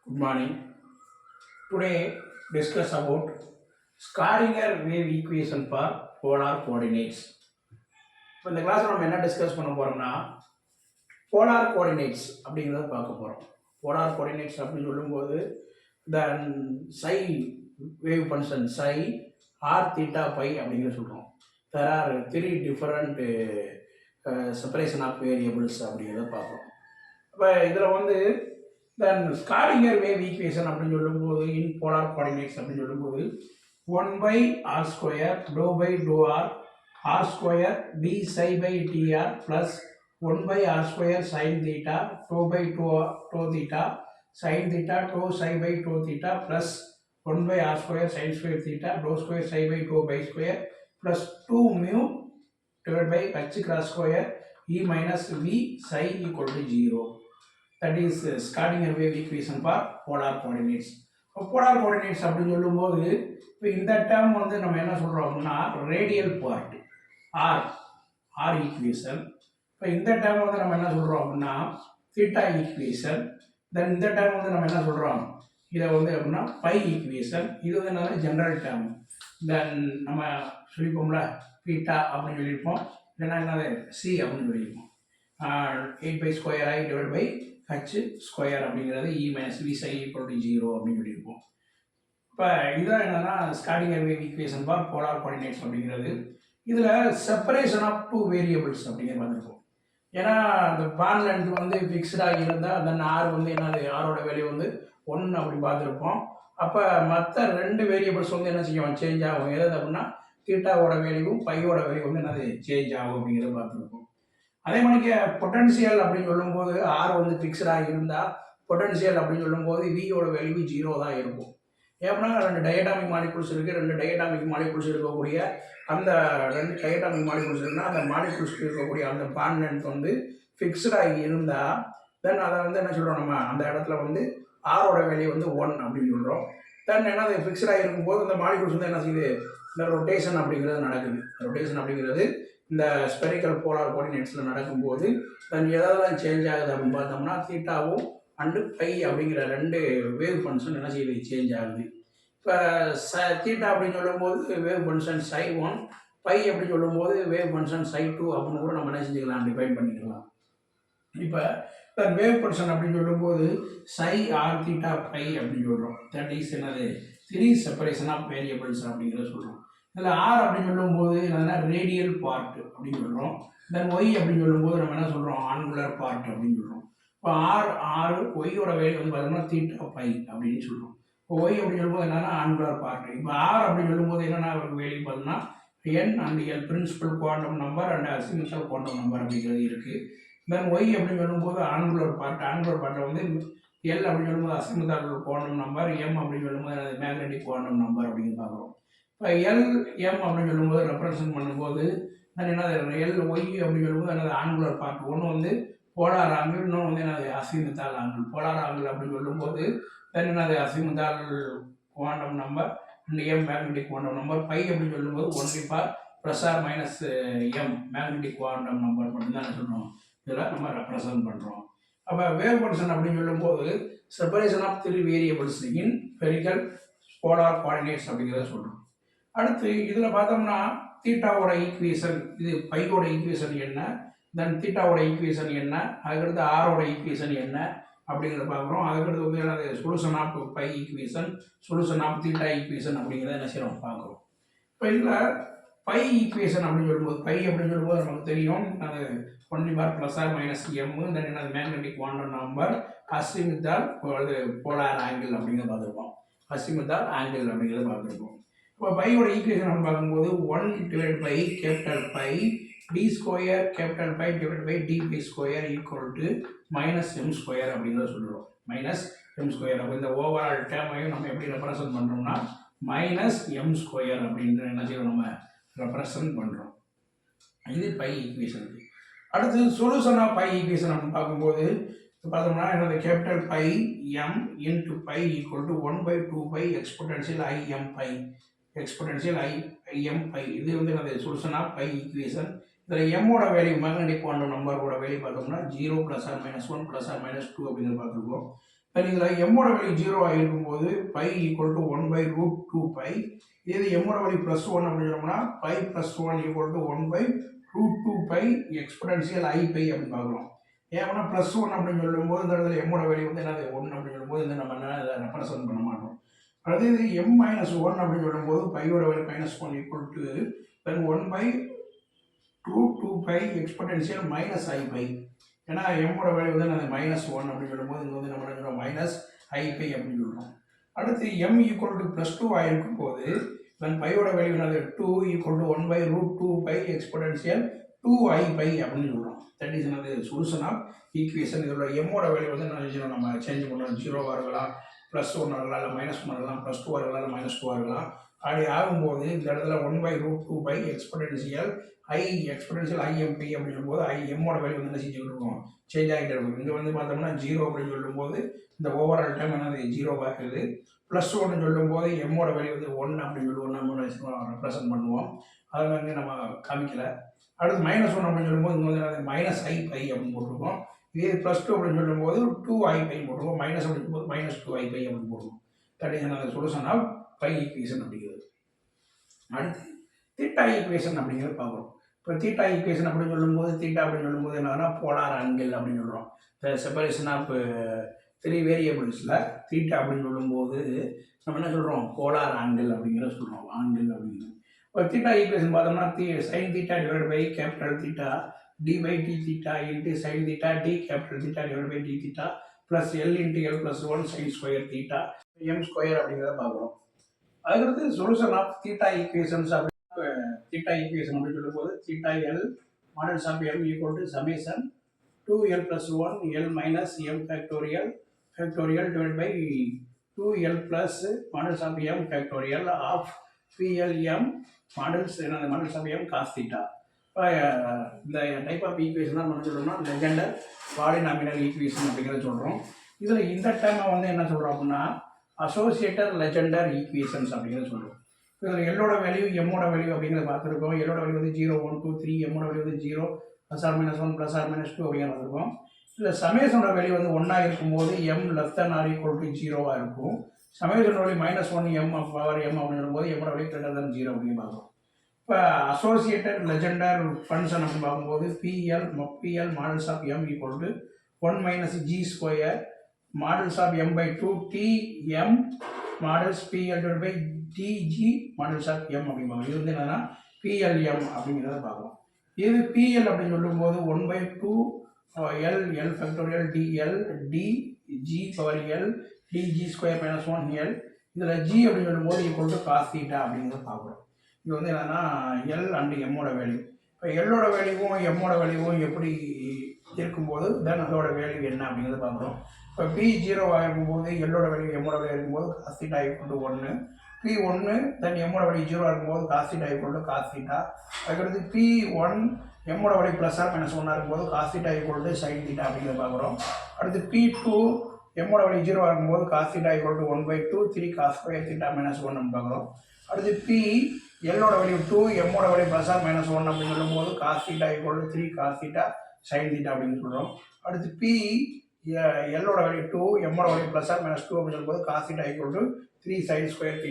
Good morning. Today discuss about Schrödinger wave equation for polar coordinates. இப்போ இந்த class நம்ம என்ன டிஸ்கஸ் பண்ண போறோம்னா போலார் கோஆர்டினேட்ஸ் அப்படிங்கிறத பார்க்க போறோம். போலார் கோஆர்டினேட்ஸ் அப்படின்னு சொல்லும்போது then psi wave function psi r theta phi அப்படிங்கிற சொல்கிறோம். There are three different separation of variables அப்படிங்கிறத பார்க்குறோம். இப்போ இதில் வந்து தென் ஸ்காடிங்கர் வேவ் ஈக்குவேஷன் அப்படின்னு சொல்லும்போது இன் போலார் கோஆர்டினேட்ஸ் அப்படின்னு சொல்லும்போது 1/r square doe by doe r square d psi by d r plus 1/r square sine theta doe by doe theta sine theta doe psi by doe theta plus 1/r square sine square theta doe square psi by doe phi square plus 2 mu divided by h cross square e minus v psi equal to 0. That is Schrödinger wave equation for polar coordinates. Polar coordinates அப்படின்னு சொல்லும்போது இப்போ இந்த term வந்து நம்ம என்ன சொல்கிறோம் அப்படின்னா radial part R equation. இப்போ இந்த டேர்ம் வந்து நம்ம என்ன சொல்கிறோம் அப்படின்னா தீட்டா ஈக்குவேஷன். தென் இந்த டேர்ம் வந்து நம்ம என்ன சொல்கிறோம் இதை வந்து அப்படின்னா பை ஈக்குவேஷன். இது வந்து என்னன்னா ஜென்ரல் டேர்ம். தென் நம்ம சொல்லிப்போம்ல பீட்டா அப்படின்னு சொல்லியிருப்போம், இல்லைன்னா என்னது சி அப்படின்னு சொல்லியிருப்போம். 8 square i divide by h square அப்படிங்கிறது E minus V psi equal to 0 அப்படின்னு சொல்லியிருப்போம். இப்போ இதுதான் என்னன்னா Schrodinger wave equation for polar coordinates அப்படிங்கிறது. இதில் செப்பரேஷன் ஆஃப் டூ வேரியபிள்ஸ் அப்படிங்கிற மாதிரி இருக்கும். ஏன்னா அந்த பாண்ட் லென்த் வந்து ஃபிக்ஸ்டாக இருந்தால் தென் ஆர் வந்து என்னது ஆரோட வேல்யூ வந்து 1 அப்படி பார்த்துருப்போம். அப்போ மற்ற ரெண்டு வேரியபிள்ஸ் வந்து என்ன செய்யும் சேஞ்ச் ஆகும். எதாவது அப்படின்னா தீட்டாவோட வேல்யூவும் பையோட வேல்யூ வந்து என்னது சேஞ்ச் ஆகும் அப்படிங்கிறத பார்த்துருப்போம். அதே மாதிரிக்கு பொட்டன்சியல் அப்படின்னு சொல்லும்போது ஆர் வந்து ஃபிக்ஸ்டாக இருந்தால் பொட்டன்சியல் அப்படின்னு சொல்லும்போது வியோட வேல்யூ 0 தான் இருக்கும். ஏன்னா ரெண்டு டயட்டாமிக் மாலிகுல்ஸ் இருக்குது. ரெண்டு டயட்டாமிக் மாலிகுல்ஸ் இருக்கக்கூடிய அந்த ரெண்டு டயட்டாமிக் மாலிகுல்ஸ் இருக்குன்னா அந்த மாலிகுல்ஸ் இருக்கக்கூடிய அந்த பாண்ட் லென்த் வந்து ஃபிக்ஸ்டாக இருந்தால் தென் அதை வந்து என்ன சொல்கிறோம் நம்ம அந்த இடத்துல வந்து ஆரோட வேல்யூ வந்து 1 அப்படின்னு சொல்கிறோம். தென் என்ன அது ஃபிக்ஸ்டாக இருக்கும்போது அந்த மாலிகுல்ஸ் வந்து என்ன செய்யுது இந்த ரொட்டேஷன் அப்படிங்கிறது நடக்குது. ரொட்டேஷன் அப்படிங்கிறது இந்த ஸ்பெரிக்கல் போலார் கோஆர்டினேட்ஸில் நடக்கும்போது தென் எதெல்லாம் சேஞ்ச் ஆகுது அப்படின்னு பார்த்தோம்னா தீட்டாவும் அண்டு பை அப்படிங்கிற ரெண்டு வேவ் ஃபங்க்ஷன் என்ன செய்யுது சேஞ்ச் ஆகுது. இப்போ தீட்டா அப்படின்னு சொல்லும்போது வேவ் ஃபங்க்ஷன் சை 1, பை அப்படின்னு சொல்லும்போது வேவ் ஃபங்க்ஷன் சை 2 அப்படின்னு கூட நம்ம என்ன செஞ்சுக்கலாம் டிஃபைன் பண்ணிக்கலாம். இப்போ வேவ் ஃபங்க்ஷன் அப்படின்னு சொல்லும்போது சை ஆர் தீட்டா பை அப்படின்னு சொல்கிறோம். தட் இஸ் என்னது த்ரீ செப்பரேஷன் ஆஃப் வேரியபிள்ஸ் அப்படிங்கிறத சொல்கிறோம். இதில் ஆர் அப்படின்னு சொல்லும்போது என்னன்னா ரேடியல் பார்ட் அப்படின்னு சொல்கிறோம். தென் ஒய் அப்படின்னு சொல்லும்போது நம்ம என்ன சொல்கிறோம் ஆங்குலர் பார்ட் அப்படின்னு சொல்கிறோம். இப்போ ஆறு ஒய்யோட வேல்யூ வந்து பார்த்தோம்னா தீட்டா பை அப்படின்னு சொல்கிறோம். இப்போ ஒய் அப்படின்னு சொல்லும்போது என்னன்னா ஆங்குலர் பார்ட். இப்போ ஆர் அப்படின்னு சொல்லும்போது என்னென்னா அவருக்கு வேல்யூ பார்த்தோம்னா n and l principal quantum number and azimuthal quantum number அப்படிங்கிறது இருக்குது. தென் ஒய் அப்படின்னு சொல்லும்போது ஆங்குலர் பார்ட்டை வந்து எல் அப்படின்னு சொல்லும்போது அசிமித்தல் குவாண்டம் நம்பர், எம் அப்படின்னு சொல்லும்போது மேக்னெட்டிக் குவாண்டம் நம்பர் அப்படின்னு பார்க்குறோம். இப்போ எல் எம் அப்படின்னு சொல்லும்போது ரெப்ரசன்ட் பண்ணும்போது என்னது எல் ஒய் அப்படின்னு சொல்லும்போது என்னது ஆங்குலர் பார்ட். ஒன்று வந்து போலார் ஆங்கிள், இன்னொன்று வந்து என்னது அசிமித்தால் ஆங்கிள். போலார் ஆங்கிள் அப்படின்னு சொல்லும்போது தென் என்னது azimuthal quantum number and m magnetic quantum number. Phi அப்படின்னு சொல்லும்போது only for plus or minus m magnetic quantum number மட்டும் தான் சொல்கிறோம். இதெல்லாம் நம்ம ரெப்ரசன்ட் பண்ணுறோம். அப்போ வேவ் ஃபங்க்ஷன் அப்படின்னு சொல்லும்போது separation of three variables in spherical polar coordinates அப்படிங்கிறத சொல்கிறோம். அடுத்து இதில் பார்த்தோம்னா தீட்டாவோட ஈக்குவேஷன், இது பையோட ஈக்குவேஷன் என்ன, தென் தீட்டாவோட ஈக்குவேஷன் என்ன, அதுக்கடுத்து ஆரோட ஈக்குவேஷன் என்ன அப்படிங்கிறத பார்க்குறோம். அதுக்கடுத்து வந்து என்னது solution of phi equation, solution of theta equation அப்படிங்கிறத என்ன செய்யறோம் பார்க்குறோம். இப்போ இதில் பை ஈக்குவேஷன் அப்படின்னு சொல்லும்போது பை அப்படின்னு சொல்லும்போது நமக்கு தெரியும் அது only for plus or minus m, then என்னது magnetic quantum number, azimuthal polar angle அப்படிங்கிறத பார்த்துருப்போம். அசிமித்தால் ஆங்கிள் அப்படிங்கிறத பார்த்துருப்போம். இப்போ பையோட ஈக்குவேஷன் நம்ம பார்க்கும்போது 1 divide by capital phi d square capital phi divide by d phi square equal to minus m square அப்படிங்கிறத சொல்கிறோம். Minus m square. அப்போ இந்த ஓவரால் டேர்மையும் நம்ம எப்படி ரெப்ரசன்ட் பண்ணுறோம்னா மைனஸ் எம் ஸ்கொயர் அப்படின்ற என்ன செய்யணும் நம்ம ரெப்ரசன்ட் பண்ணுறோம். இது பை ஈக்குவேஷன். அடுத்து சொல்யூஷன் ஆஃப் பை ஈக்குவேஷன் அப்படின்னு பார்க்கும்போது பார்த்தோம்னா என்னது capital phi m into phi equal to 1/2 phi exponential i m phi, exponential i m phi. இது வந்து என்னது சொல்யூஷன் ஆஃப் பை ஈக்குவேஷன். இதில் எம்மோட வேல்யூ மேக்னெட்டிக் குவாண்டம் நம்பரோட வேல்யூ பார்த்தோம்னா 0 + or -1 + or -2 அப்படிங்கிறது பார்த்துருக்கோம். தென் இதில் எம்மோட வேல்யூ 0 இருக்கும்போது பை ஈக்குவல் டு 1/√2π. இது எம்மோட வேல்யூ +1 அப்படின்னு சொன்னோம்னா by +1 equal to 1/√2π exponential i/π அப்படின்னு பார்க்குறோம். ஏன்னா +1 அப்படின்னு சொல்லும்போது இந்த இடத்துல எம்மோட வேல்யூ வந்து என்னது 1 அப்படின்னு சொல்லும்போது இந்த நம்ம என்ன இதை ரெப்ரசன்ட் பண்ண மாட்டோம். அடுத்து இது m-1 அப்படின்னு சொல்லும்போது பையோட value -1 equal to then 1/√2π exponential -i/π. ஏன்னா எம்மோட வேல்யூ வந்து என்னது -1 அப்படின்னு சொல்லும்போது இங்கே வந்து நம்ம என்ன சொல்கிறோம் -i/π அப்படின்னு சொல்கிறோம். அடுத்து m ஈக்குவல் டு +2 ஆகிருக்கும் போது தென் பையோட வேல்யூ என்னது 2 ஈக்குவல் டு 1/√2π எக்ஸ்பொனென்ஷியல் 2i/π அப்படின்னு சொல்கிறோம். தட் இஸ் என்னது சொல்யூஷன் ஆஃப் ஈக்குவேஷன். இதோட எம்மோட வேல்யூ வந்து என்ன செய்யணும் நம்ம சேஞ்ச் பண்ணணும். 0 இருக்கலாம், +1 இருக்கலாம், இல்லை -1 இருக்கலாம், +2 இருக்கலாம், இல்லை -2 இருக்கலாம். அப்படி ஆகும்போது இந்த இடத்துல 1/√2π எக்ஸ்பொனென்ஷியல் i/p அப்படின்னு போது எம்மோட வேல்யூ வந்து என்ன செஞ்சுக்கிட்டு இருக்கும் சேஞ்ச் ஆகிட்டே இருக்கும். இங்கே வந்து பார்த்தோம்னா 0 அப்படின்னு சொல்லும்போது இந்த ஓவரால் டைம் என்னது 0 ஆகுது. +1 சொல்லும்போது எம்மோட வேல்யூ வந்து 1 அப்படின்னு சொல்லி நம்ம ரெப்ரசன்ட் பண்ணுவோம். அதை வந்து நம்ம காமிக்கல. அடுத்து -1 அப்படின்னு சொல்லும்போது இங்கே வந்து -i/π அப்படின்னு போட்டிருக்கோம். இதே +2 அப்படின்னு சொல்லும்போது 2i/π போட்டிருக்கோம். மைனஸ் அப்படின்னு போது -2i/π அப்படின்னு போட்டிருக்கோம். That is another solution of phi equation அப்படிங்கிறது. அடுத்து தீட்டா ஈக்குவேஷன் அப்படிங்கிறது பார்க்குறோம். இப்போ தீட்டா ஈக்குவேஷன் அப்படின்னு சொல்லும்போது என்னன்னா போலார் ஆங்கிள் அப்படின்னு சொல்கிறோம். செப்பரேஷன் ஆஃப் 3 வேரியபிள்ஸில் தீட்டா அப்படின்னு சொல்லும்போது நம்ம என்ன சொல்கிறோம் போலார் ஆங்கிள் அப்படிங்கிறத சொல்கிறோம். ஆங்கிள் அப்படிங்கிறது இப்போ தீட்டா ஈக்குவேஷன் பார்த்தோம்னா sin θ divide by capital theta d/d θ into sin θ d capital theta divide by d θ plus L into L + 1 sin square theta m² அப்படிங்கிறத பார்க்குறோம். அதுக்கடுத்து solution of theta equations theta equation அப்படின்னு சொல்லும்போது theta L modulus of m equal to summation 2L + 1 L - m factorial divide by 2L + modulus of m factorial of PLM models என்னது models of m cos θ. இந்த type of equation தான் நம்ம சொல்கிறோம்னா Legendre polynomial equation அப்படிங்கிறத சொல்கிறோம். இதில் இந்த டைமை வந்து என்ன சொல்கிறோம் அப்படின்னா அசோசியேட்டட் லெஜெண்டர் ஈக்குவேஷன்ஸ் அப்படிங்கிறத சொல்கிறோம். இதில் எல்லோட வேல்யூ எம்மோட வேல்யூ அப்படிங்கிறத பார்த்துருக்கோம். எல்லோட வேல்யூ வந்து 0 1 2 3, எம்மோட வேல்யூ வந்து 0 +or - 1 +or - 2 அப்படிங்கிற பார்த்துருக்கோம். இதில் சமேஷனோட வேல்யூ வந்து 1 இருக்கும்போது m < or = 0 இருக்கும். சமேஷனோட வேல்யூ -1 m பவர் m அப்படின்னு போது எம்மோட வேல்யூ > 0 அப்படின்னு பார்க்குறோம். இப்போ அசோசியேட்டட் லெஜெண்டர் ஃபங்க்ஷன் அப்படின்னு பார்க்கும்போது PL modulus of m equal to 1 - g² modulus of m/2 Tm modulus PL divide by dg modulus of m அப்படிம்பாங்க. இது வந்து என்னன்னா PLM அப்படிங்கிறத பார்க்குறோம். இது PL அப்படின்னு சொல்லும்போது 1/2 L factorial dl dg power L dg² - 1L. இதில் g அப்படின்னு சொல்லும்போது ஈக்குவல் டு cos θ அப்படிங்கிறத பார்க்குறோம். இது வந்து என்னன்னா L அண்ட் எம்மோட வேல்யூ. இப்போ எல்லோட வேல்யூவும் எம்மோட வேல்யூவும் எப்படி இருக்கும்போது தென் அதோட வேல்யூ என்ன அப்படிங்கிறத பார்க்குறோம். இப்போ P0 இருக்கும்போது எல்லோட வேல்யூ எம்மோட வேல்யூ இருக்கும்போது cos θ = 1. P1 தென் எம்மோட வேல்யூ 0 இருக்கும்போது cos θ = cos θ. அதுக்கடுத்து P1 எம்மோட வேல்யூ +or - 1 இருக்கும்போது cos θ = sin θ அப்படிங்கிறத பார்க்குறோம். அடுத்து P2 எம்மோட வேல்யூ 0 இருக்கும்போது cos θ = 1/2 3 cos² θ - 1 பார்க்குறோம். அடுத்து P எல்லோட வேல்யூ 2 எம்மோட வேல்யூ +or - 1 அப்படின்னு சொல்லும்போது cos θ = 3 cos θ sin θ அப்படின்னு சொல்கிறோம். அடுத்து P எல்லோட வேல்யூ 2 எம்மோட வேல்யூ +or - 2 அப்படின்னு சொல்லும்போது cos θ = 3 sin²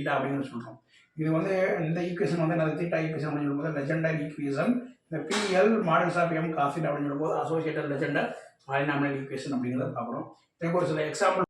θ அப்படின்னு சொல்கிறோம். இது வந்து இந்த ஈக்குவேஷன் வந்து அந்த தீட்டா ஈக்குவேஷன் அப்படின்னு சொல்லும்போது லெஜெண்டர் ஈக்குவேஷன். இந்த PL modulus of m cos θ அப்படின்னு சொல்லும்போது அசோசியேட்டட் லெஜெண்டர் பாலினாமினல் ஈக்குவேஷன் அப்படிங்கிறத பார்க்குறோம். இதே ஒரு சில எக்ஸாம்பிள்